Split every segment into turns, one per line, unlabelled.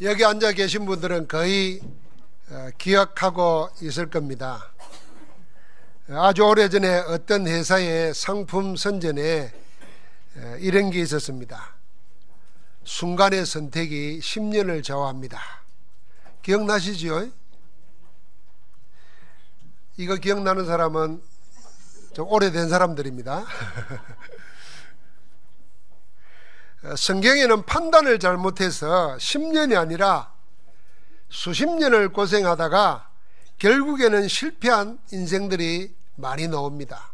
여기 앉아 계신 분들은 거의 기억하고 있을 겁니다. 아주 오래전에 어떤 회사의 상품 선전에 이런 게 있었습니다. 순간의 선택이 10년을 좌우합니다. 기억나시죠? 이거 기억나는 사람은 좀 오래된 사람들입니다. 성경에는 판단을 잘못해서 10년이 아니라 수십 년을 고생하다가 결국에는 실패한 인생들이 많이 나옵니다.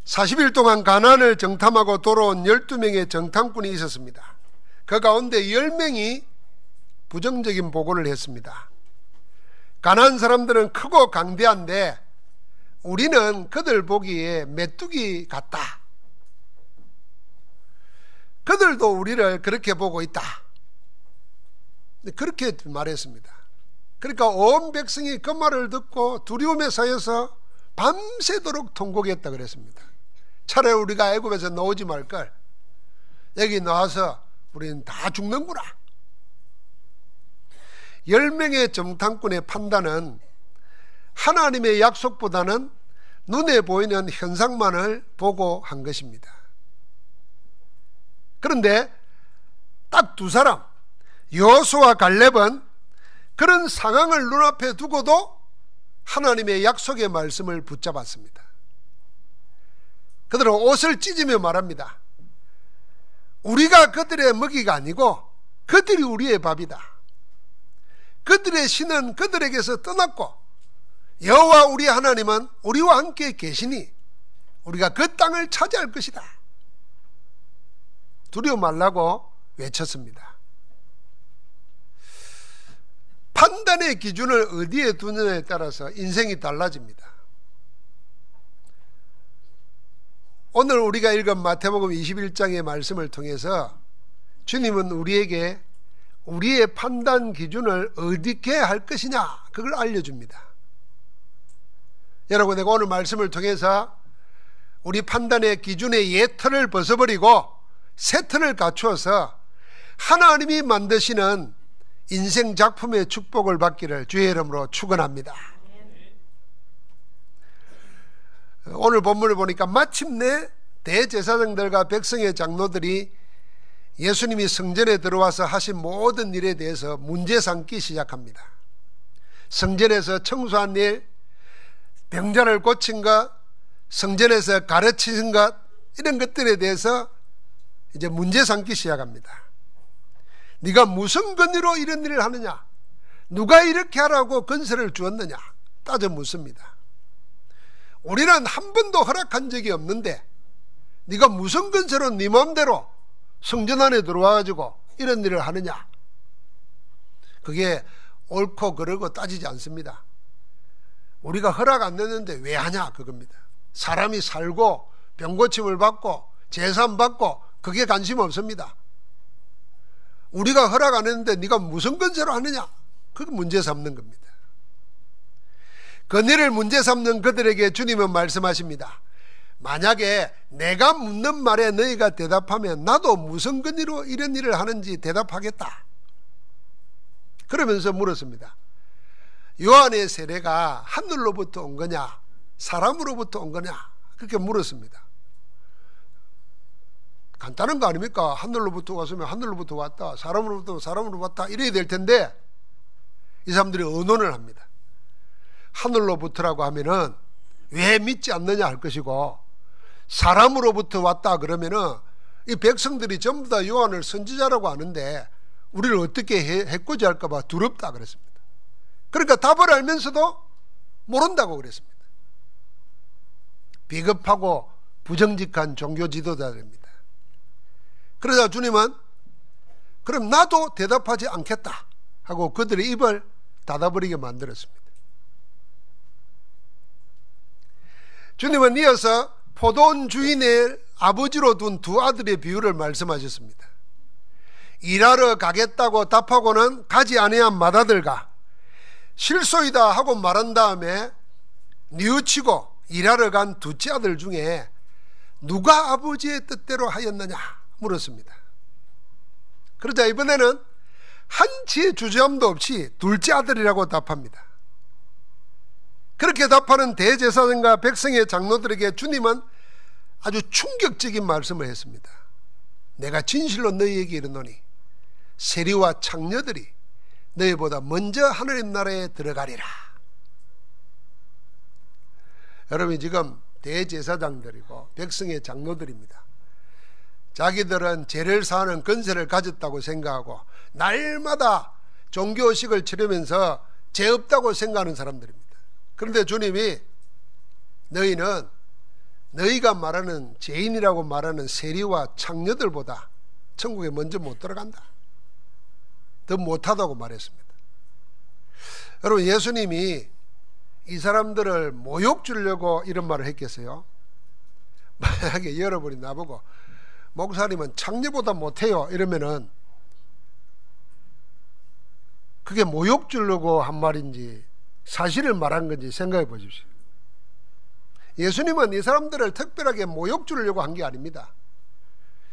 40일 동안 가나안을 정탐하고 돌아온 12명의 정탐꾼이 있었습니다. 그 가운데 10명이 부정적인 보고를 했습니다. 가나안 사람들은 크고 강대한데 우리는 그들 보기에 메뚜기 같다. 그들도 우리를 그렇게 보고 있다. 그렇게 말했습니다. 그러니까 온 백성이 그 말을 듣고 두려움에 쌓여서 밤새도록 통곡했다 그랬습니다. 차라리 우리가 애굽에서 나오지 말걸. 여기 나와서 우리는 다 죽는구나. 10명의 정탐꾼의 판단은 하나님의 약속보다는 눈에 보이는 현상만을 보고 한 것입니다. 그런데 딱 두 사람, 여호수아와 갈렙은 그런 상황을 눈앞에 두고도 하나님의 약속의 말씀을 붙잡았습니다. 그들은 옷을 찢으며 말합니다. 우리가 그들의 먹이가 아니고 그들이 우리의 밥이다. 그들의 신은 그들에게서 떠났고 여호와 우리 하나님은 우리와 함께 계시니 우리가 그 땅을 차지할 것이다. 두려워 말라고 외쳤습니다. 판단의 기준을 어디에 두느냐에 따라서 인생이 달라집니다. 오늘 우리가 읽은 마태복음 21장의 말씀을 통해서 주님은 우리에게 우리의 판단 기준을 어디게 할 것이냐 그걸 알려줍니다. 여러분, 내가 오늘 말씀을 통해서 우리 판단의 기준의 옛 틀을 벗어버리고 새 틀을 갖추어서 하나님이 만드시는 인생 작품의 축복을 받기를 주의 이름으로 축원합니다. 오늘 본문을 보니까 마침내 대제사장들과 백성의 장로들이 예수님이 성전에 들어와서 하신 모든 일에 대해서 문제 삼기 시작합니다. 성전에서 청소한 일, 병자를 고친 것, 성전에서 가르치신 것, 이런 것들에 대해서 이제 문제 삼기 시작합니다. 네가 무슨 권위로 이런 일을 하느냐? 누가 이렇게 하라고 건설을 주었느냐? 따져 묻습니다. 우리는 한 번도 허락한 적이 없는데 네가 무슨 건설로 네 마음대로 성전 안에 들어와가지고 이런 일을 하느냐? 그게 옳고 그르고 따지지 않습니다. 우리가 허락 안 냈는데 왜 하냐? 그겁니다. 사람이 살고 병고침을 받고 제산 받고 그게 관심 없습니다. 우리가 허락 안 했는데 네가 무슨 건설로 하느냐? 그게 문제 삼는 겁니다. 권위를 문제 삼는 그들에게 주님은 말씀하십니다. 만약에 내가 묻는 말에 너희가 대답하면 나도 무슨 권위로 이런 일을 하는지 대답하겠다. 그러면서 물었습니다. 요한의 세례가 하늘로부터 온 거냐 사람으로부터 온 거냐 그렇게 물었습니다. 간단한 거 아닙니까? 하늘로부터 왔으면 하늘로부터 왔다, 사람으로부터 왔다 이래야 될 텐데 이 사람들이 의논을 합니다. 하늘로부터라고 하면은 왜 믿지 않느냐 할 것이고, 사람으로부터 왔다 그러면은 이 백성들이 전부 다 요한을 선지자라고 하는데 우리를 어떻게 해코지할까 봐 두렵다 그랬습니다. 그러니까 답을 알면서도 모른다고 그랬습니다. 비겁하고 부정직한 종교 지도자들입니다. 그러자 주님은 그럼 나도 대답하지 않겠다 하고 그들의 입을 닫아버리게 만들었습니다. 주님은 이어서 포도원 주인의 아버지로 둔 두 아들의 비유를 말씀하셨습니다. 일하러 가겠다고 답하고는 가지 아니한 맏아들과 실소이다 하고 말한 다음에 뉘우치고 일하러 간 둘째 아들 중에 누가 아버지의 뜻대로 하였느냐 물었습니다. 그러자 이번에는 한치의 주저함도 없이 둘째 아들이라고 답합니다. 그렇게 답하는 대제사장과 백성의 장로들에게 주님은 아주 충격적인 말씀을 했습니다. 내가 진실로 너희에게 이르노니 세리와 창녀들이 너희보다 먼저 하느님 나라에 들어가리라. 여러분이 지금 대제사장들이고 백성의 장로들입니다. 자기들은 죄를 사하는 권세를 가졌다고 생각하고 날마다 종교의식을 치르면서 죄 없다고 생각하는 사람들입니다. 그런데 주님이 너희는 너희가 말하는 죄인이라고 말하는 세리와 창녀들보다 천국에 먼저 못 들어간다. 더 못하다고 말했습니다. 여러분, 예수님이 이 사람들을 모욕 주려고 이런 말을 했겠어요? 만약에 여러분이 나보고 목사님은 창녀보다 못해요 이러면은 그게 모욕 주려고 한 말인지 사실을 말한 건지 생각해 보십시오. 예수님은 이 사람들을 특별하게 모욕 주려고 한 게 아닙니다.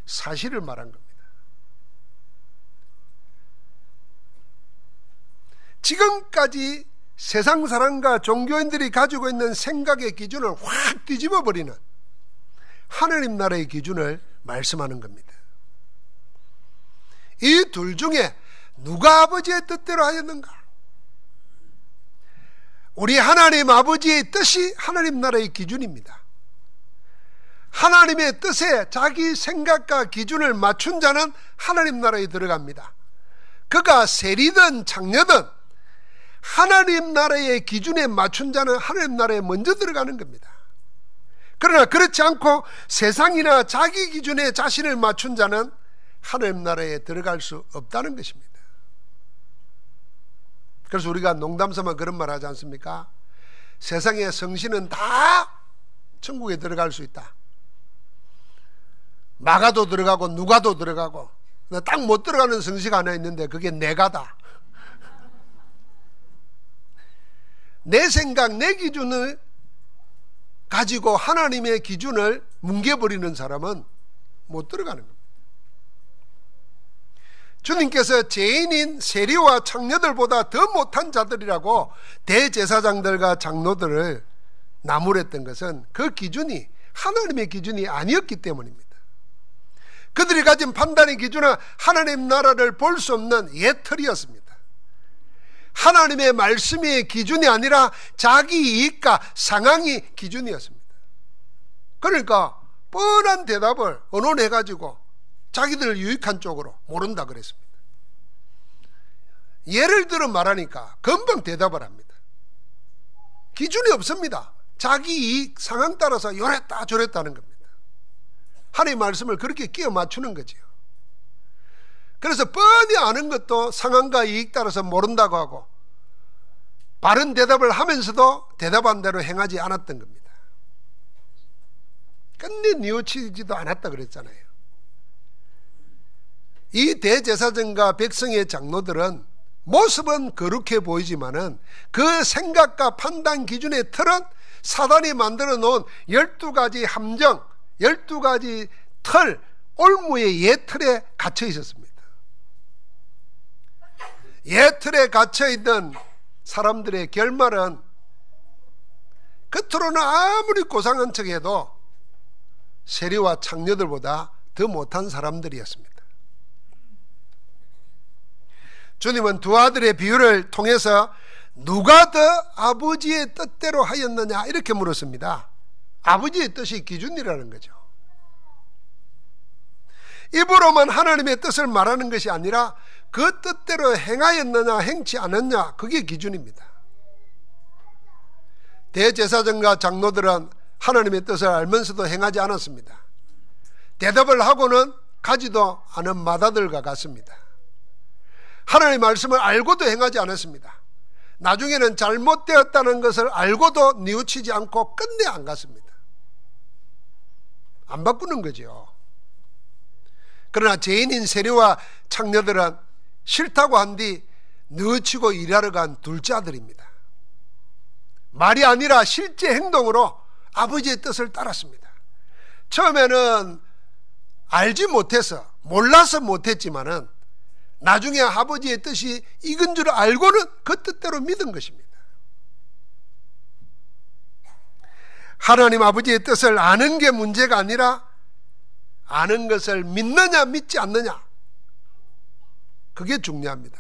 사실을 말한 겁니다. 지금까지 세상 사람과 종교인들이 가지고 있는 생각의 기준을 확 뒤집어 버리는 하느님 나라의 기준을 말씀하는 겁니다. 이 둘 중에 누가 아버지의 뜻대로 하였는가? 우리 하나님 아버지의 뜻이 하나님 나라의 기준입니다. 하나님의 뜻에 자기 생각과 기준을 맞춘 자는 하나님 나라에 들어갑니다. 그가 세리든 창녀든 하나님 나라의 기준에 맞춘 자는 하나님 나라에 먼저 들어가는 겁니다. 그러나 그렇지 않고 세상이나 자기 기준에 자신을 맞춘 자는 하나님 나라에 들어갈 수 없다는 것입니다. 그래서 우리가 농담삼아 그런 말 하지 않습니까? 세상의 성신은 다 천국에 들어갈 수 있다. 마가도 들어가고 누가도 들어가고 딱 못 들어가는 성시가 하나 있는데 그게 내가다. 내 생각, 내 기준을 가지고 하나님의 기준을 뭉개버리는 사람은 못 들어가는 겁니다. 주님께서 죄인인 세리와 창녀들보다 더 못한 자들이라고 대제사장들과 장로들을 나무랬던 것은 그 기준이 하나님의 기준이 아니었기 때문입니다. 그들이 가진 판단의 기준은 하나님 나라를 볼 수 없는 예틀이었습니다. 하나님의 말씀이 기준이 아니라 자기 이익과 상황이 기준이었습니다. 그러니까 뻔한 대답을 언론해가지고 자기들 유익한 쪽으로 모른다 그랬습니다. 예를 들어 말하니까 금방 대답을 합니다. 기준이 없습니다. 자기 이익 상황 따라서 요랬다 저랬다는 겁니다. 하나님의 말씀을 그렇게 끼워 맞추는 거죠. 그래서 뻔히 아는 것도 상황과 이익 따라서 모른다고 하고 바른 대답을 하면서도 대답한 대로 행하지 않았던 겁니다. 끝내 뉘우치지도 않았다 그랬잖아요. 이 대제사장과 백성의 장로들은 모습은 거룩해 보이지만은 그 생각과 판단 기준의 틀은 사단이 만들어 놓은 12가지 함정, 12가지 틀, 올무의 예틀에 갇혀 있었습니다. 예틀에 갇혀있던 사람들의 결말은 겉으로는 아무리 고상한 척해도 세리와 창녀들보다 더 못한 사람들이었습니다. 주님은 두 아들의 비유를 통해서 누가 더 아버지의 뜻대로 하였느냐 이렇게 물었습니다. 아버지의 뜻이 기준이라는 거죠. 입으로만 하나님의 뜻을 말하는 것이 아니라 그 뜻대로 행하였느냐 행치 않았냐 그게 기준입니다. 대제사장과 장로들은 하나님의 뜻을 알면서도 행하지 않았습니다. 대답을 하고는 가지도 않은 마다들과 같습니다. 하나님의 말씀을 알고도 행하지 않았습니다. 나중에는 잘못되었다는 것을 알고도 뉘우치지 않고 끝내 안 갔습니다. 안 바꾸는 거죠. 그러나 죄인인 세리와 창녀들은 싫다고 한 뒤 뉘우치고 일하러 간 둘째 아들입니다. 말이 아니라 실제 행동으로 아버지의 뜻을 따랐습니다. 처음에는 알지 못해서 몰라서 못했지만은 나중에 아버지의 뜻이 이건 줄 알고는 그 뜻대로 믿은 것입니다. 하나님 아버지의 뜻을 아는 게 문제가 아니라 아는 것을 믿느냐 믿지 않느냐, 그게 중요합니다.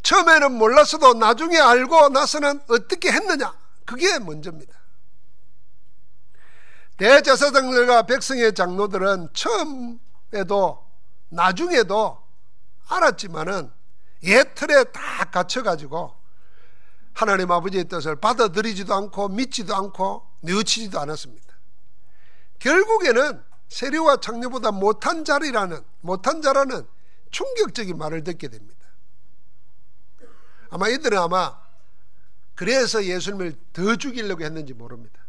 처음에는 몰랐어도 나중에 알고 나서는 어떻게 했느냐, 그게 먼저입니다. 대제사장들과 백성의 장로들은 처음에도 나중에도 알았지만은 옛 틀에 다 갇혀가지고 하나님 아버지의 뜻을 받아들이지도 않고 믿지도 않고 뉘우치지도 않았습니다. 결국에는 세리와 창녀보다 못한 자라는 충격적인 말을 듣게 됩니다. 아마 이들은 그래서 예수님을 더 죽이려고 했는지 모릅니다.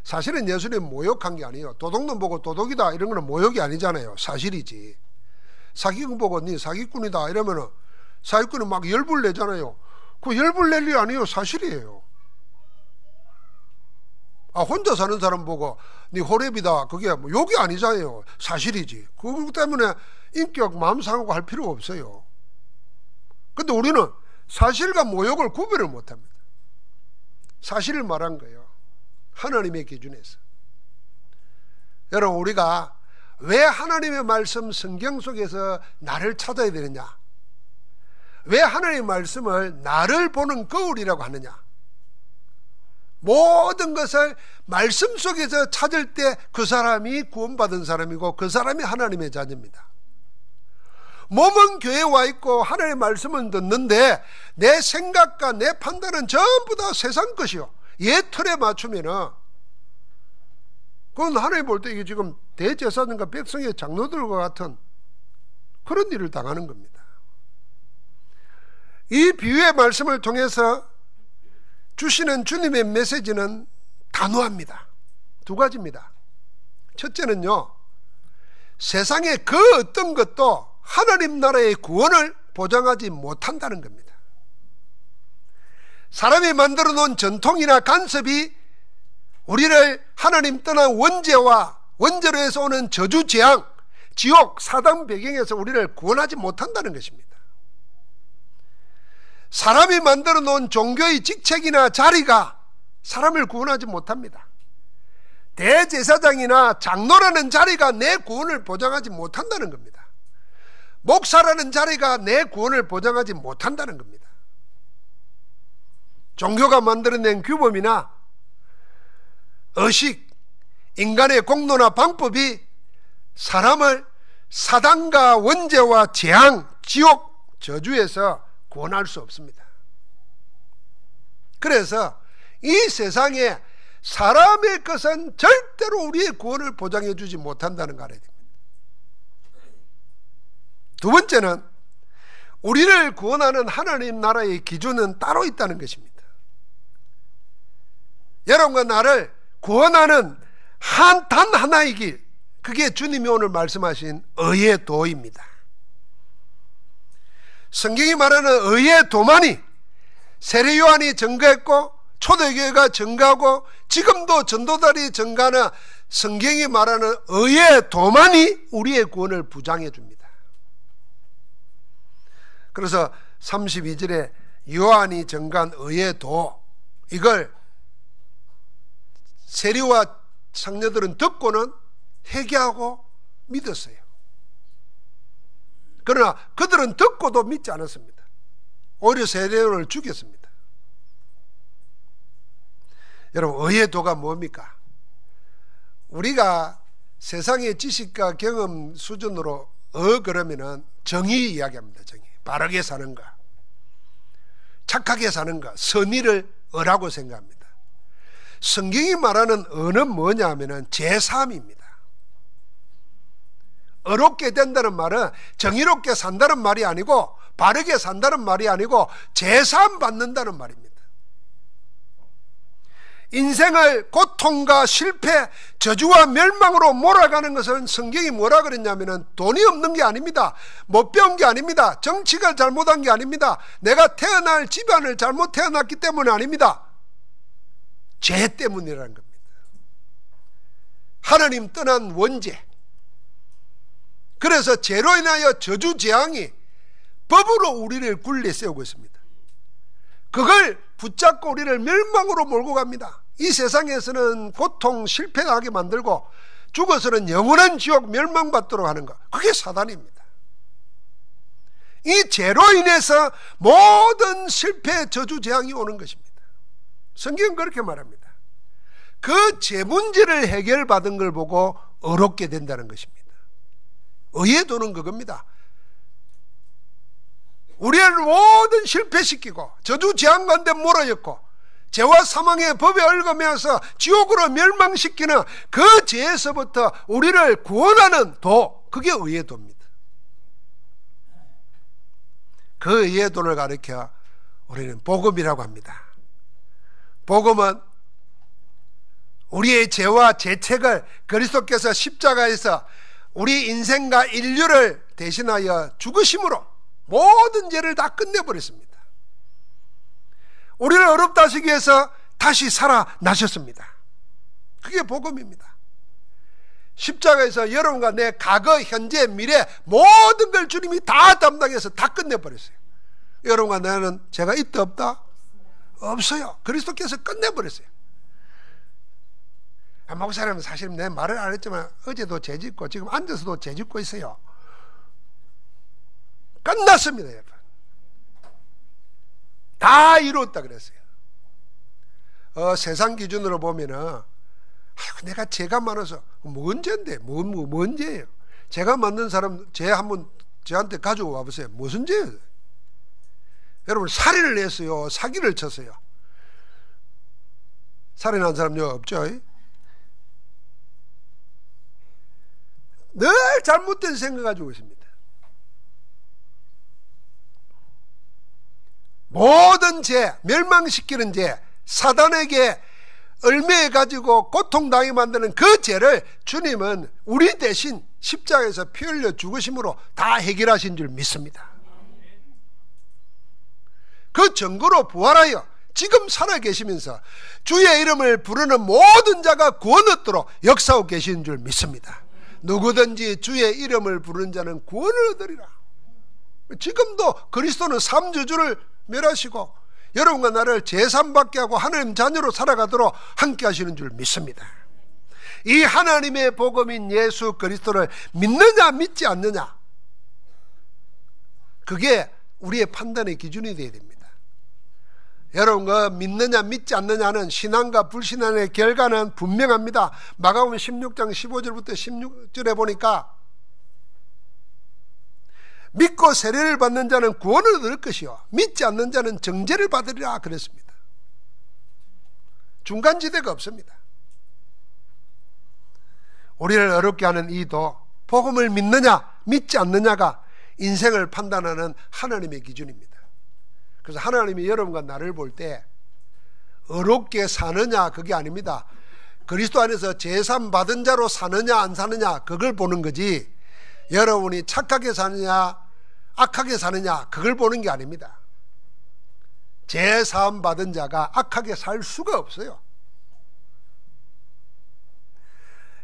사실은 예수님 모욕한 게 아니에요. 도둑놈 보고 도둑이다 이런 거는 모욕이 아니잖아요. 사실이지. 사기꾼 보고 니 사기꾼이다 이러면은 사기꾼은 막 열불 내잖아요. 그 열불 낼 일이 아니에요. 사실이에요. 혼자 사는 사람 보고 니 호랩이다, 그게 뭐 욕이 아니잖아요. 사실이지. 그것 때문에 인격 마음 상하고 할 필요가 없어요. 근데 우리는 사실과 모욕을 구별을 못합니다. 사실을 말한 거예요. 하나님의 기준에서. 여러분, 우리가 왜 하나님의 말씀 성경 속에서 나를 찾아야 되느냐, 왜 하나님의 말씀을 나를 보는 거울이라고 하느냐, 모든 것을 말씀 속에서 찾을 때 그 사람이 구원받은 사람이고 그 사람이 하나님의 자녀입니다. 몸은 교회에 와 있고 하나님의 말씀은 듣는데 내 생각과 내 판단은 전부 다 세상 것이요, 옛 틀에 맞추면은 그건 하나님 볼 때 이게 지금 대제사장과 백성의 장로들과 같은 그런 일을 당하는 겁니다. 이 비유의 말씀을 통해서 주시는 주님의 메시지는 단호합니다. 두 가지입니다. 첫째는요, 세상의 그 어떤 것도 하나님 나라의 구원을 보장하지 못한다는 겁니다. 사람이 만들어 놓은 전통이나 간섭이 우리를 하나님 떠난 원죄로 해서 오는 저주, 재앙, 지옥, 사단 배경에서 우리를 구원하지 못한다는 것입니다. 사람이 만들어 놓은 종교의 직책이나 자리가 사람을 구원하지 못합니다. 대제사장이나 장로라는 자리가 내 구원을 보장하지 못한다는 겁니다. 목사라는 자리가 내 구원을 보장하지 못한다는 겁니다. 종교가 만들어낸 규범이나 의식, 인간의 공로나 방법이 사람을 사단과 원죄와 재앙, 지옥, 저주에서 구원할 수 없습니다. 그래서 이 세상에 사람의 것은 절대로 우리의 구원을 보장해 주지 못한다는 거 알아야 됩니다. 두 번째는 우리를 구원하는 하나님 나라의 기준은 따로 있다는 것입니다. 여러분과 나를 구원하는 단 하나의 길, 그게 주님이 오늘 말씀하신 의의 도입니다. 성경이 말하는 의의 도만이 세례 요한이 증거했고 초대교회가 증거하고 지금도 전도자들이 증거하는 성경이 말하는 의의 도만이 우리의 구원을 부장해 줍니다. 그래서 32절에 요한이 증거한 의의 도, 이걸 세리와 창녀들은 듣고는 회개하고 믿었어요. 그러나 그들은 듣고도 믿지 않았습니다. 오히려 세례요한을 죽였습니다. 여러분, 의의 도가 뭡니까? 우리가 세상의 지식과 경험 수준으로 그러면은 정의 이야기합니다. 정의. 바르게 사는 것, 착하게 사는 것, 선의를 의라고 생각합니다. 성경이 말하는 의는 뭐냐 하면은 제3입니다. 의롭게 된다는 말은 정의롭게 산다는 말이 아니고 바르게 산다는 말이 아니고 제3 받는다는 말입니다. 인생을 고통과 실패, 저주와 멸망으로 몰아가는 것은 성경이 뭐라 그랬냐면은 돈이 없는 게 아닙니다. 못 배운 게 아닙니다. 정치가 잘못한 게 아닙니다. 내가 태어날 집안을 잘못 태어났기 때문이 아닙니다. 죄 때문이라는 겁니다. 하나님 떠난 원죄, 그래서 죄로 인하여 저주 재앙이 법으로 우리를 굴려 세우고 있습니다. 그걸 붙잡고 우리를 멸망으로 몰고 갑니다. 이 세상에서는 고통, 실패하게 만들고 죽어서는 영원한 지옥 멸망받도록 하는 것, 그게 사단입니다. 이 죄로 인해서 모든 실패, 저주, 재앙이 오는 것입니다. 성경은 그렇게 말합니다. 그 죄 문제를 해결받은 걸 보고 의롭게 된다는 것입니다. 의에 도는 그겁니다. 우리를 모든 실패시키고 저주 재앙 가운데 몰아넣고 죄와 사망의 법에 얽으면서 지옥으로 멸망시키는 그 죄에서부터 우리를 구원하는 도, 그게 의의 도입니다. 그 의의 도를 가리켜 우리는 복음이라고 합니다. 복음은 우리의 죄와 죄책을 그리스도께서 십자가에서 우리 인생과 인류를 대신하여 죽으심으로 모든 죄를 다 끝내버렸습니다. 우리를 어렵다 하시기 위해서 다시 살아나셨습니다. 그게 복음입니다. 십자가에서 여러분과 내 과거, 현재, 미래 모든 걸 주님이 다 담당해서 다 끝내버렸어요. 여러분과 나는 죄가 있다 없다? 없어요. 그리스도께서 끝내버렸어요. 목사님은 사실 내 말을 안 했지만 어제도 죄 짓고 지금 앉아서도 죄 짓고 있어요. 끝났습니다, 여러분. 다 이루었다 그랬어요. 세상 기준으로 보면은 내가 죄가 많아서 뭔 죄인데 뭔 죄예요? 죄가 많는 사람 죄 한번 저한테 가지고 와보세요. 무슨 죄예요? 여러분, 살인을 했어요? 사기를 쳤어요? 살인한 사람 여기 없죠? 늘 잘못된 생각 가지고 있습니다. 모든 죄, 멸망시키는 죄, 사단에게 얽매여 가지고 고통당하게 만드는 그 죄를 주님은 우리 대신 십자가에서 피 흘려 죽으심으로 다 해결하신 줄 믿습니다. 그 증거로 부활하여 지금 살아계시면서 주의 이름을 부르는 모든 자가 구원 얻도록 역사하고 계시는 줄 믿습니다. 누구든지 주의 이름을 부르는 자는 구원을 얻으리라. 지금도 그리스도는 삼주주를 멸하시고 여러분과 나를 제삼받게 하고 하나님 자녀로 살아가도록 함께 하시는 줄 믿습니다. 이 하나님의 복음인 예수 그리스도를 믿느냐 믿지 않느냐, 그게 우리의 판단의 기준이 되어야 됩니다. 여러분과 믿느냐 믿지 않느냐는 신앙과 불신앙의 결과는 분명합니다. 마가복음 16장 15절부터 16절에 보니까 믿고 세례를 받는 자는 구원을 얻을 것이요 믿지 않는 자는 정죄를 받으리라 그랬습니다. 중간지대가 없습니다. 우리를 어렵게 하는 이도 복음을 믿느냐 믿지 않느냐가 인생을 판단하는 하나님의 기준입니다. 그래서 하나님이 여러분과 나를 볼 때 어렵게 사느냐 그게 아닙니다. 그리스도 안에서 제삼 받은 자로 사느냐 안 사느냐 그걸 보는 거지, 여러분이 착하게 사느냐 악하게 사느냐 그걸 보는 게 아닙니다. 제사함 받은 자가 악하게 살 수가 없어요.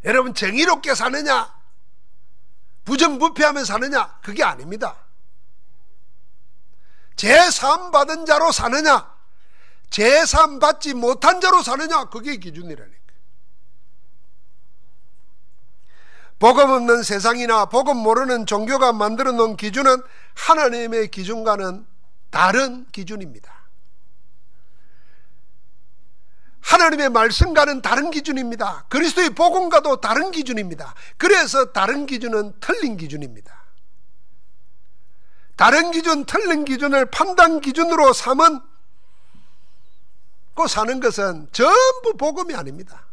여러분, 정의롭게 사느냐 부정부패하며 사느냐 그게 아닙니다. 제사함 받은 자로 사느냐 제사함 받지 못한 자로 사느냐 그게 기준이라니까. 복음 없는 세상이나 복음 모르는 종교가 만들어 놓은 기준은 하나님의 기준과는 다른 기준입니다. 하나님의 말씀과는 다른 기준입니다. 그리스도의 복음과도 다른 기준입니다. 그래서 다른 기준은 틀린 기준입니다. 다른 기준, 틀린 기준을 판단 기준으로 삼은 사는 것은 전부 복음이 아닙니다.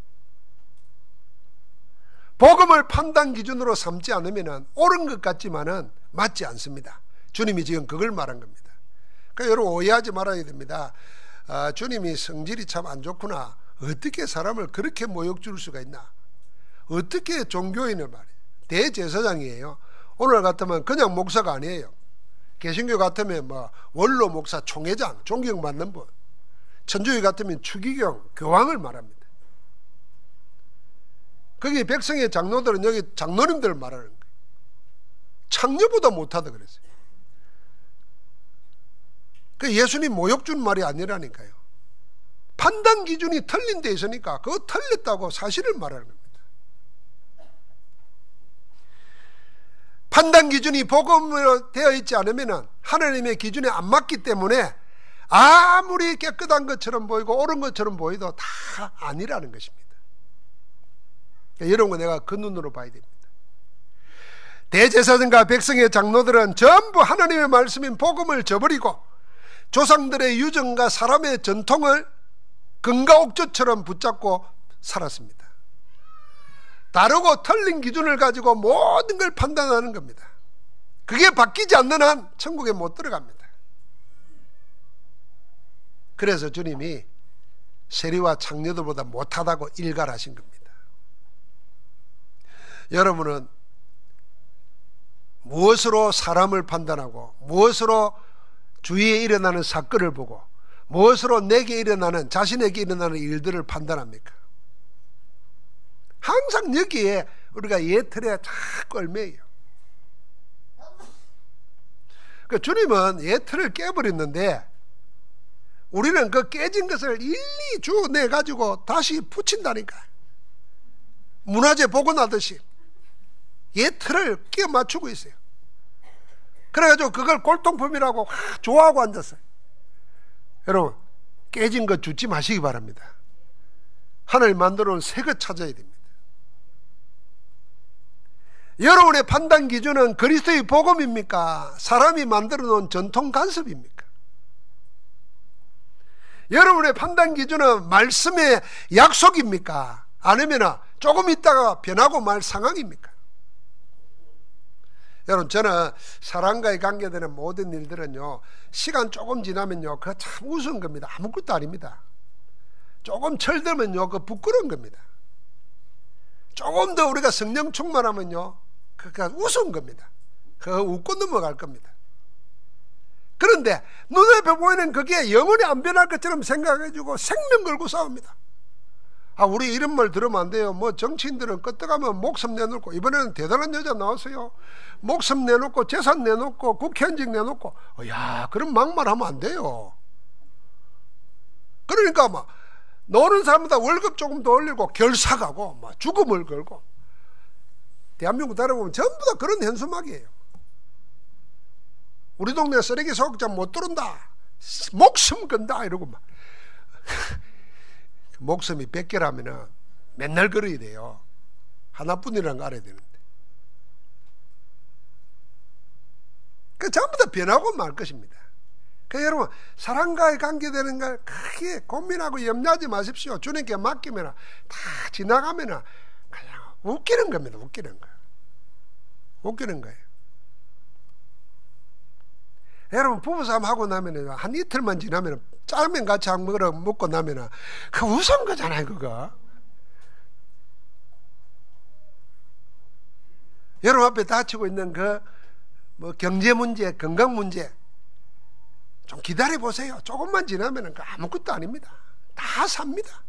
복음을 판단 기준으로 삼지 않으면 옳은 것 같지만은 맞지 않습니다. 주님이 지금 그걸 말한 겁니다. 그러니까 여러분 오해하지 말아야 됩니다. 주님이 성질이 참 안 좋구나. 어떻게 사람을 그렇게 모욕 줄 수가 있나. 어떻게 종교인을 말해요. 대제사장이에요. 오늘 같으면 그냥 목사가 아니에요. 개신교 같으면 원로 목사 총회장, 존경받는 분. 천주교 같으면 추기경 교황을 말합니다. 거기 백성의 장로들은 여기 장로님들을 말하는 거예요. 창녀보다 못하다 그랬어요. 그 예수님 모욕 준 말이 아니라니까요. 판단 기준이 틀린 데 있으니까 그거 틀렸다고 사실을 말하는 겁니다. 판단 기준이 복음으로 되어 있지 않으면 하나님의 기준에 안 맞기 때문에 아무리 깨끗한 것처럼 보이고 옳은 것처럼 보이도 다 아니라는 것입니다. 그러니까 여러분, 내가 그 눈으로 봐야 됩니다. 대제사장과 백성의 장로들은 전부 하나님의 말씀인 복음을 저버리고 조상들의 유전과 사람의 전통을 금가옥조처럼 붙잡고 살았습니다. 다르고 틀린 기준을 가지고 모든 걸 판단하는 겁니다. 그게 바뀌지 않는 한 천국에 못 들어갑니다. 그래서 주님이 세리와 창녀들보다 못하다고 일갈하신 겁니다. 여러분은 무엇으로 사람을 판단하고 무엇으로 주위에 일어나는 사건을 보고 무엇으로 내게 일어나는, 자신에게 일어나는 일들을 판단합니까? 항상 여기에 우리가 예틀에 다 얽매여요. 그러니까 주님은 예틀을 깨버렸는데 우리는 그 깨진 것을 일일이 주내가지고 다시 붙인다니까. 문화재 복원하듯이 예틀을 끼워 맞추고 있어요. 그래가지고 그걸 골동품이라고 좋아하고 앉았어요. 여러분, 깨진 것 주지 마시기 바랍니다. 하나님 만들어 놓은 새 것 찾아야 됩니다. 여러분의 판단 기준은 그리스도의 복음입니까? 사람이 만들어 놓은 전통 간섭입니까? 여러분의 판단 기준은 말씀의 약속입니까? 아니면 조금 있다가 변하고 말 상황입니까? 여러분, 저는 사람과의 관계되는 모든 일들은요, 시간 조금 지나면요, 그거 참 우스운 겁니다. 아무것도 아닙니다. 조금 철들면요, 그거 부끄러운 겁니다. 조금 더 우리가 성령 충만하면요, 그거 우스운 겁니다. 그거 웃고 넘어갈 겁니다. 그런데 눈앞에 보이는 그게 영원히 안 변할 것처럼 생각해주고 생명 걸고 싸웁니다. 우리 이런 말 들으면 안 돼요. 뭐 정치인들은 끄떡하면 목숨 내놓고, 이번에는 대단한 여자 나왔어요. 목숨 내놓고 재산 내놓고 국회의원직 내놓고, 야, 그런 막말하면 안 돼요. 그러니까 막 노는 사람마다 월급 조금 더 올리고 결사가고 막 죽음을 걸고, 대한민국 따라보면 전부 다 그런 현수막이에요. 우리 동네 쓰레기 소각장 못 들어온다, 목숨 건다 이러고 막 목숨이 100개라면 맨날 걸어야 돼요. 하나뿐이라는 거 알아야 되는데. 그 전부 다 변하고 말 것입니다. 그러니까 여러분, 사람과의 관계되는 걸 크게 고민하고 염려하지 마십시오. 주님께 맡기면 다 지나가면 그냥 웃기는 겁니다. 웃기는 거예요. 웃기는 거예요. 여러분, 부부싸움 하고 나면 한 이틀만 지나면 짜장면 같이 먹고 나면 그 우스운 거잖아요, 그거. 여러분 앞에 닥치고 있는 그 뭐 경제 문제, 건강 문제 좀 기다려 보세요. 조금만 지나면 그 아무것도 아닙니다. 다 삽니다.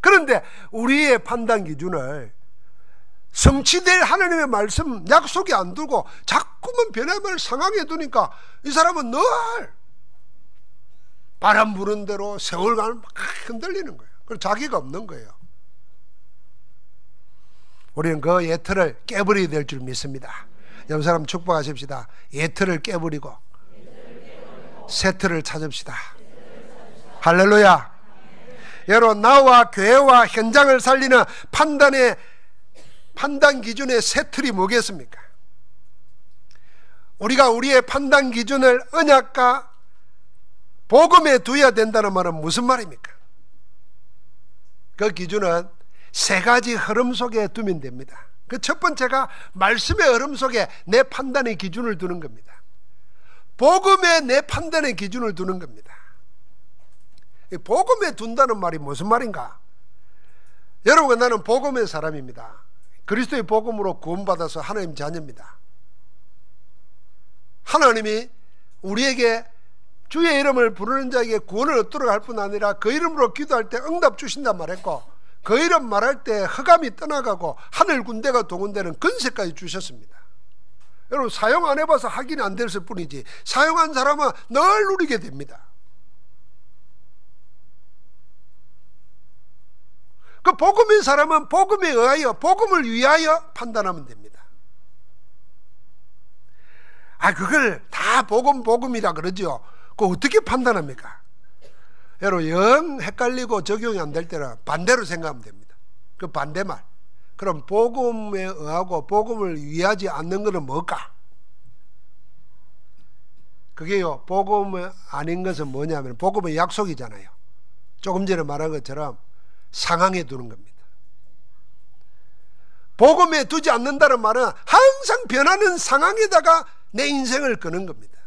그런데 우리의 판단 기준을 성취될 하나님의 말씀 약속이 안 두고 자꾸만 변화를 상황에 두니까 이 사람은 늘 바람 부는 대로 세월 가면 막 흔들리는 거예요. 그래서 자기가 없는 거예요. 우리는 그 예틀을 깨버려야 될 줄 믿습니다. 여러분, 사람 축복하십시다. 예틀을 깨버리고 새 틀을 찾읍시다. 할렐루야. 여러분, 나와 교회와 현장을 살리는 판단 기준의 새 틀이 뭐겠습니까? 우리가 우리의 판단 기준을 언약과 복음에 두어야 된다는 말은 무슨 말입니까? 그 기준은 세 가지 흐름 속에 두면 됩니다. 그 첫 번째가 말씀의 흐름 속에 내 판단의 기준을 두는 겁니다. 복음에 내 판단의 기준을 두는 겁니다. 복음에 둔다는 말이 무슨 말인가? 여러분, 나는 복음의 사람입니다. 그리스도의 복음으로 구원받아서 하나님 자녀입니다. 하나님이 우리에게 주의 이름을 부르는 자에게 구원을 얻도록 할 뿐 아니라 그 이름으로 기도할 때 응답 주신단 말했고, 그 이름 말할 때 흑암이 떠나가고 하늘 군대가 동원되는 권세까지 주셨습니다. 여러분, 사용 안 해봐서 확인이 안 됐을 뿐이지 사용한 사람은 늘 누리게 됩니다. 그 복음인 사람은 복음에 의하여, 복음을 위하여 판단하면 됩니다. 그걸 다 복음이라 그러죠. 그거 어떻게 판단합니까? 여러분, 영 헷갈리고 적용이 안 될 때는 반대로 생각하면 됩니다. 그 반대말. 그럼 복음에 의하고 복음을 위하지 않는 것은 뭘까? 그게요, 복음 아닌 것은 뭐냐면 복음의 약속이잖아요. 조금 전에 말한 것처럼 상황에 두는 겁니다. 복음에 두지 않는다는 말은 항상 변하는 상황에다가 내 인생을 거는 겁니다.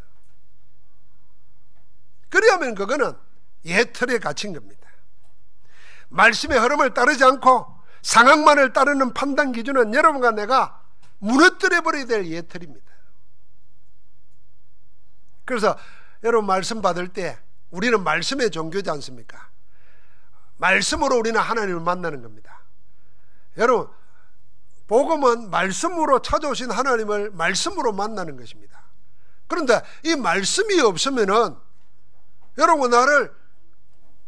그러면 그거는 예틀에 갇힌 겁니다. 말씀의 흐름을 따르지 않고 상황만을 따르는 판단 기준은 여러분과 내가 무너뜨려 버려야 될 예틀입니다. 그래서 여러분, 말씀 받을 때 우리는 말씀의 종교지 않습니까? 말씀으로 우리는 하나님을 만나는 겁니다. 여러분, 복음은 말씀으로 찾아오신 하나님을 말씀으로 만나는 것입니다. 그런데 이 말씀이 없으면은 여러분, 나를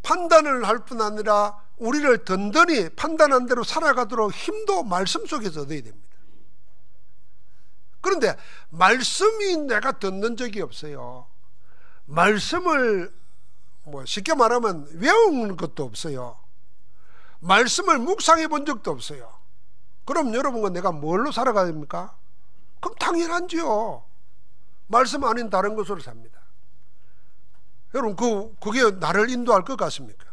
판단을 할 뿐 아니라 우리를 든든히 판단한 대로 살아가도록 힘도 말씀 속에서 얻어야 됩니다. 그런데 말씀이 내가 듣는 적이 없어요. 말씀을 쉽게 말하면 외운 것도 없어요. 말씀을 묵상해 본 적도 없어요. 그럼 여러분과 내가 뭘로 살아가야 됩니까? 그럼 당연하지요. 말씀 아닌 다른 것으로 삽니다. 여러분, 그게 나를 인도할 것 같습니까?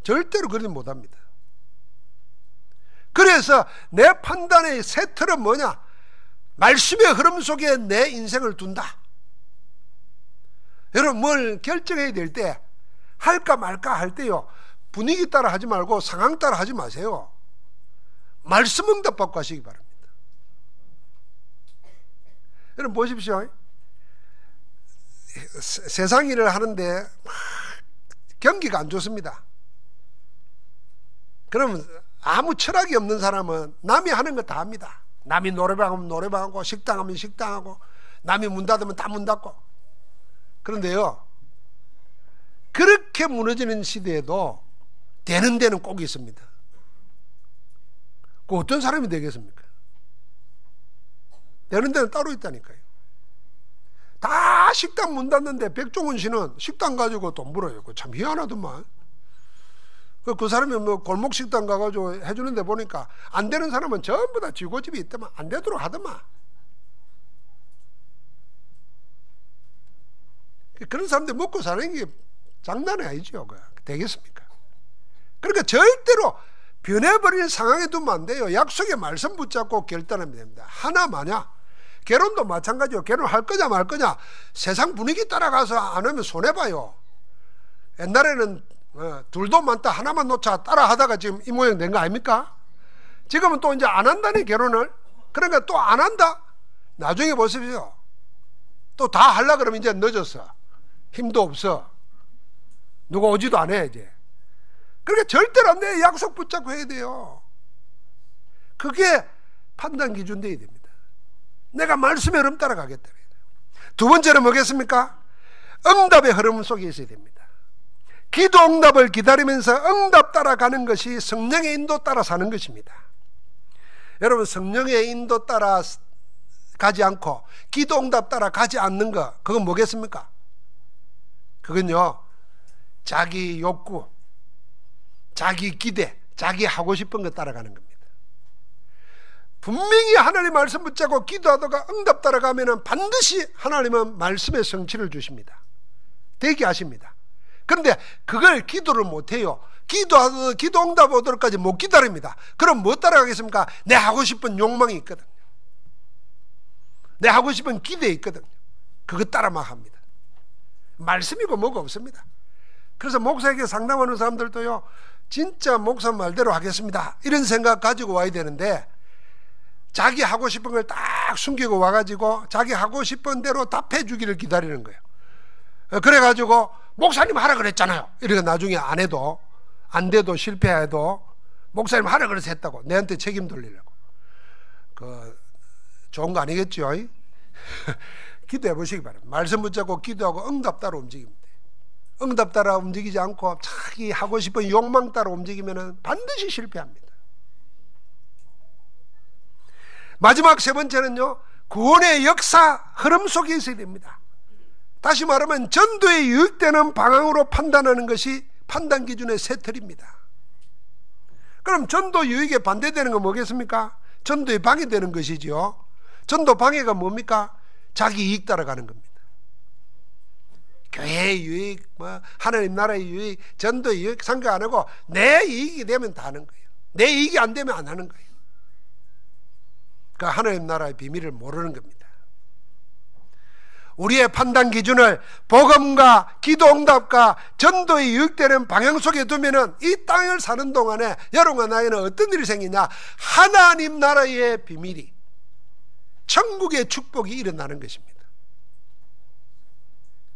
절대로 그러지 못합니다. 그래서 내 판단의 새 틀은 뭐냐? 말씀의 흐름 속에 내 인생을 둔다. 여러분, 뭘 결정해야 될 때, 할까 말까 할 때요, 분위기 따라 하지 말고 상황 따라 하지 마세요. 말씀 응답 받고 하시기 바랍니다. 여러분, 보십시오. 세상 일을 하는데 경기가 안 좋습니다. 그러면 아무 철학이 없는 사람은 남이 하는 거 다 합니다. 남이 노래방 하면 노래방하고, 식당 하면 식당하고, 남이 문 닫으면 다 문 닫고. 그런데요, 그렇게 무너지는 시대에도 되는 데는 꼭 있습니다. 그 어떤 사람이 되겠습니까? 되는 데는 따로 있다니까요. 다 식당 문 닫는데 백종원 씨는 식당 가지고 돈 벌어요. 참 희한하더만. 그 사람이 골목 식당 가가지고 해주는데 보니까 안 되는 사람은 전부 다 쥐고집이 있더만, 안 되도록 하더만. 그런 사람들 먹고 사는 게 장난이 아니죠. 되겠습니까? 그러니까 절대로 변해버리는 상황에 두면 안 돼요. 약속의 말씀 붙잡고 결단하면 됩니다. 하나 마냐? 결혼도 마찬가지요. 결혼할 거냐 말 거냐, 세상 분위기 따라가서 안 하면 손해봐요. 옛날에는 둘도 많다 하나만 놓자 따라 하다가 지금 이 모양 된 거 아닙니까? 지금은 또 이제 안 한다니, 결혼을. 그러니까 또 안 한다? 나중에 보십시오. 또 다 하려고 그러면 이제 늦었어. 힘도 없어. 누가 오지도 않아 이제. 그러니까 절대로 안 돼. 약속 붙잡고 해야 돼요. 그게 판단 기준 돼야 됩니다. 내가 말씀의 흐름 따라가겠다. 두 번째는 뭐겠습니까? 응답의 흐름 속에 있어야 됩니다. 기도 응답을 기다리면서 응답 따라가는 것이 성령의 인도 따라 사는 것입니다. 여러분, 성령의 인도 따라 가지 않고 기도 응답 따라 가지 않는 거, 그건 뭐겠습니까? 그건요, 자기 욕구, 자기 기대, 자기 하고 싶은 거 따라가는 겁니다. 분명히 하나님 말씀 붙잡고 기도하다가 응답 따라가면 반드시 하나님은 말씀의 성취를 주십니다. 되게 하십니다. 그런데 그걸 기도를 못해요. 기도하다 기도 응답 오도록까지 못 기다립니다. 그럼 뭐 따라가겠습니까? 내 하고 싶은 욕망이 있거든요. 내 하고 싶은 기대에 있거든요. 그거 따라만 합니다. 말씀이고 뭐가 없습니다. 그래서 목사에게 상담하는 사람들도요, 진짜 목사 말대로 하겠습니다, 이런 생각 가지고 와야 되는데, 자기 하고 싶은 걸 딱 숨기고 와가지고 자기 하고 싶은 대로 답해 주기를 기다리는 거예요. 그래가지고 목사님 하라 그랬잖아요. 이렇게 나중에 안 해도, 안 돼도 실패해도 목사님 하라 그래서 했다고 내한테 책임 돌리려고. 좋은 거 아니겠죠? 기도해 보시기 바랍니다. 말씀 붙잡고 기도하고 응답 따라 움직입니다. 응답 따라 움직이지 않고 자기 하고 싶은 욕망 따라 움직이면 반드시 실패합니다. 마지막 세 번째는요, 구원의 역사 흐름 속에 있어야 됩니다. 다시 말하면 전도에 유익되는 방향으로 판단하는 것이 판단 기준의 새 틀입니다. 그럼 전도 유익에 반대되는 건 뭐겠습니까? 전도에 방해되는 것이지요. 전도 방해가 뭡니까? 자기 이익 따라가는 겁니다. 교회의 유익, 하나님 나라의 유익, 전도의 유익 생각 안 하고 내 이익이 되면 다 하는 거예요. 내 이익이 안 되면 안 하는 거예요. 그러니까 하나님 나라의 비밀을 모르는 겁니다. 우리의 판단 기준을 복음과 기도 응답과 전도에 유익되는 방향 속에 두면은 이 땅을 사는 동안에 여러분과 나에는 어떤 일이 생기냐? 하나님 나라의 비밀이, 천국의 축복이 일어나는 것입니다.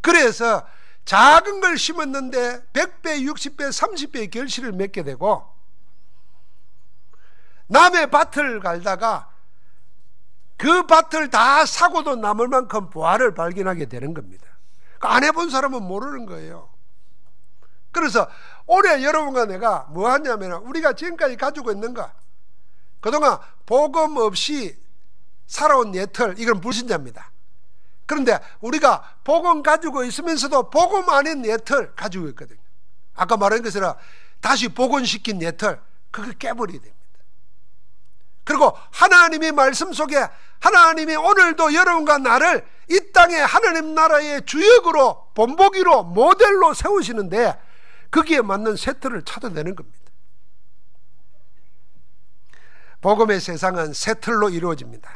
그래서 작은 걸 심었는데 100배, 60배, 30배의 결실을 맺게 되고, 남의 밭을 갈다가 그 밭을 다 사고도 남을 만큼 부활을 발견하게 되는 겁니다. 안 해본 사람은 모르는 거예요. 그래서 올해 여러분과 내가 뭐 하냐면, 우리가 지금까지 가지고 있는가, 그동안 복음 없이 살아온 예틀, 이건 불신자입니다. 그런데 우리가 복음 가지고 있으면서도 복음 아닌 예틀 가지고 있거든요. 아까 말한 것처럼 다시 복원시킨 예틀, 그걸 깨버려야 됩니다. 그리고 하나님의 말씀 속에 하나님이 오늘도 여러분과 나를 이 땅에 하나님 나라의 주역으로, 본보기로, 모델로 세우시는데 거기에 맞는 세틀을 찾아내는 겁니다. 복음의 세상은 세틀로 이루어집니다.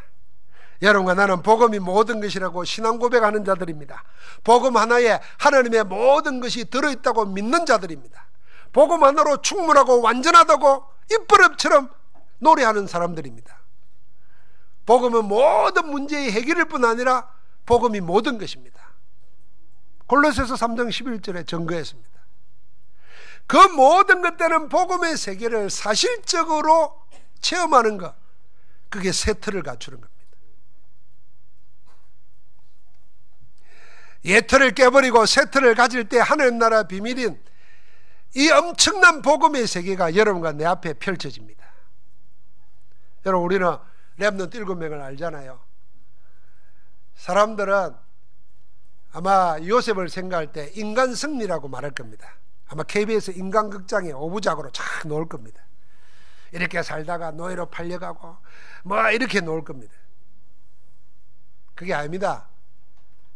여러분과 나는 복음이 모든 것이라고 신앙 고백하는 자들입니다. 복음 하나에 하나님의 모든 것이 들어있다고 믿는 자들입니다. 복음 하나로 충분하고 완전하다고 입버릇처럼 노래하는 사람들입니다. 복음은 모든 문제의 해결일 뿐 아니라 복음이 모든 것입니다. 골로새서 3장 11절에 증거했습니다. 그 모든 것들은 복음의 세계를 사실적으로 체험하는 것, 그게 세틀을 갖추는 겁니다. 예틀을 깨버리고 세틀을 가질 때 하나님 나라 비밀인 이 엄청난 복음의 세계가 여러분과 내 앞에 펼쳐집니다. 여러분, 우리는 랩넌트 7명을 알잖아요. 사람들은 아마 요셉을 생각할 때 인간 승리라고 말할 겁니다. 아마 KBS 인간극장에 5부작으로 쫙 놓을 겁니다. 이렇게 살다가 노예로 팔려가고 뭐 이렇게 놓을 겁니다. 그게 아닙니다.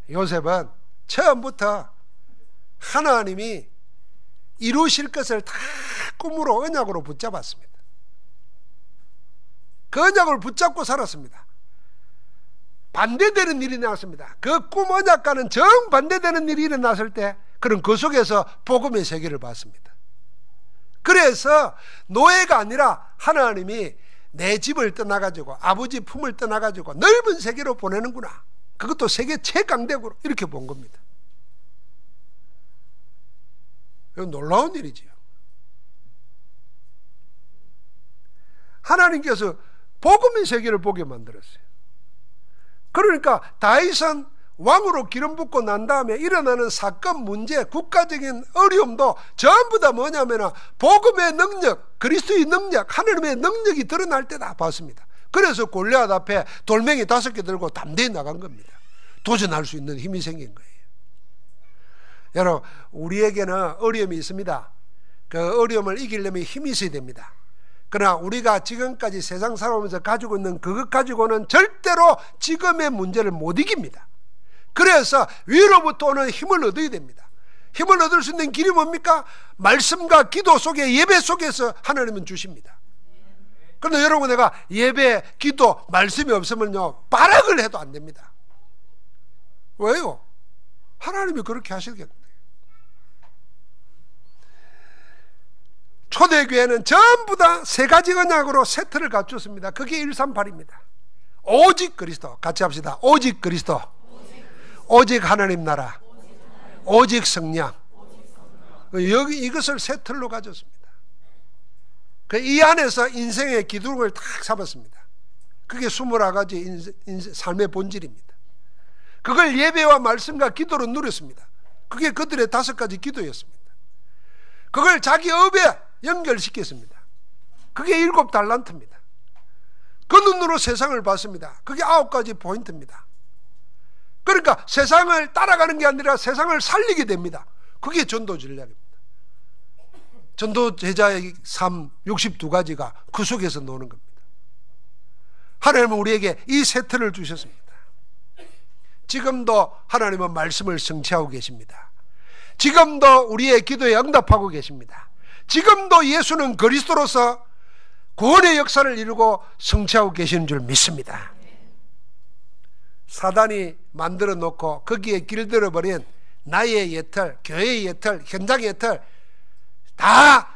요셉은 처음부터 하나님이 이루실 것을 다 꿈으로, 언약으로 붙잡았습니다. 그 언약을 붙잡고 살았습니다. 반대되는 일이 나왔습니다. 그 꿈 언약과는 정반대되는 일이 일어났을 때 그는 그 속에서 복음의 세계를 봤습니다. 그래서 노예가 아니라 하나님이 내 집을 떠나가지고, 아버지 품을 떠나가지고 넓은 세계로 보내는구나, 그것도 세계 최강대국으로, 이렇게 본 겁니다. 이건 놀라운 일이지요. 하나님께서 복음의 세계를 보게 만들었어요. 그러니까 다윗은 왕으로 기름 붓고 난 다음에 일어나는 사건, 문제, 국가적인 어려움도 전부 다 뭐냐면 복음의 능력, 그리스도의 능력, 하나님의 능력이 드러날 때다 봤습니다. 그래서 골리앗 앞에 돌멩이 5개 들고 담대히 나간 겁니다. 도전할 수 있는 힘이 생긴 거예요. 여러분, 우리에게는 어려움이 있습니다. 그 어려움을 이기려면 힘이 있어야 됩니다. 그러나 우리가 지금까지 세상 살아오면서 가지고 있는 그것 가지고는 절대로 지금의 문제를 못 이깁니다. 그래서 위로부터 오는 힘을 얻어야 됩니다. 힘을 얻을 수 있는 길이 뭡니까? 말씀과 기도 속에, 예배 속에서 하나님은 주십니다. 그런데 여러분, 내가 예배, 기도, 말씀이 없으면요, 발악을 해도 안 됩니다. 왜요? 하나님이 그렇게 하시겠네요. 초대교회는 전부 다 3가지 언약으로 세트를 갖췄습니다. 그게 138입니다. 오직 그리스도, 같이 합시다. 오직 그리스도, 오직 하나님 나라, 오직 성령. 여기 이것을 새 틀로 가졌습니다. 이 안에서 인생의 기둥을 탁 잡았습니다. 그게 21가지 삶의 본질입니다. 그걸 예배와 말씀과 기도로 누렸습니다. 그게 그들의 5가지 기도였습니다. 그걸 자기 업에 연결시켰습니다. 그게 7달란트입니다. 그 눈으로 세상을 봤습니다. 그게 9가지 포인트입니다. 그러니까 세상을 따라가는 게 아니라 세상을 살리게 됩니다. 그게 전도 전략입니다. 전도 제자의 삶 62가지가 그 속에서 노는 겁니다. 하나님은 우리에게 이 세트를 주셨습니다. 지금도 하나님은 말씀을 성취하고 계십니다. 지금도 우리의 기도에 응답하고 계십니다. 지금도 예수는 그리스도로서 구원의 역사를 이루고 성취하고 계시는 줄 믿습니다. 사단이 만들어 놓고 거기에 길들여버린 나의 예틀, 교회의 예틀, 현장의 예틀 다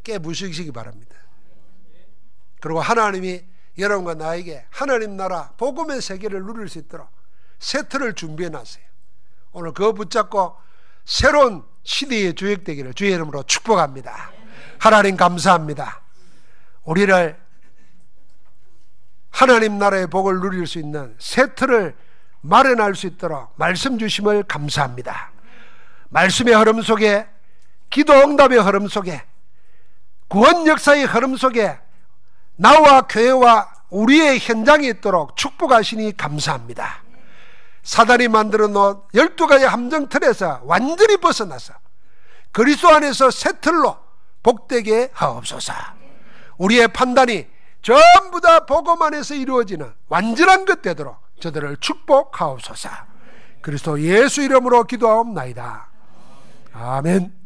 깨부수시기 바랍니다. 그리고 하나님이 여러분과 나에게 하나님 나라 복음의 세계를 누릴 수 있도록 세트를 준비해 놨어요. 오늘 그거 붙잡고 새로운 시대에 주역되기를 주의 이름으로 축복합니다. 하나님 감사합니다. 우리를 하나님 나라의 복을 누릴 수 있는 세트를 마련할 수 있도록 말씀 주심을 감사합니다. 말씀의 흐름 속에, 기도 응답의 흐름 속에, 구원 역사의 흐름 속에 나와 교회와 우리의 현장이 있도록 축복하시니 감사합니다. 사단이 만들어 놓은 12가지 함정 틀에서 완전히 벗어나서 그리스도 안에서 새 틀로 복되게 하옵소서. 우리의 판단이 전부 다 복음 안에서 이루어지는 완전한 것 되도록 저들을 축복하옵소서. 그리스도 예수 이름으로 기도하옵나이다. 아멘.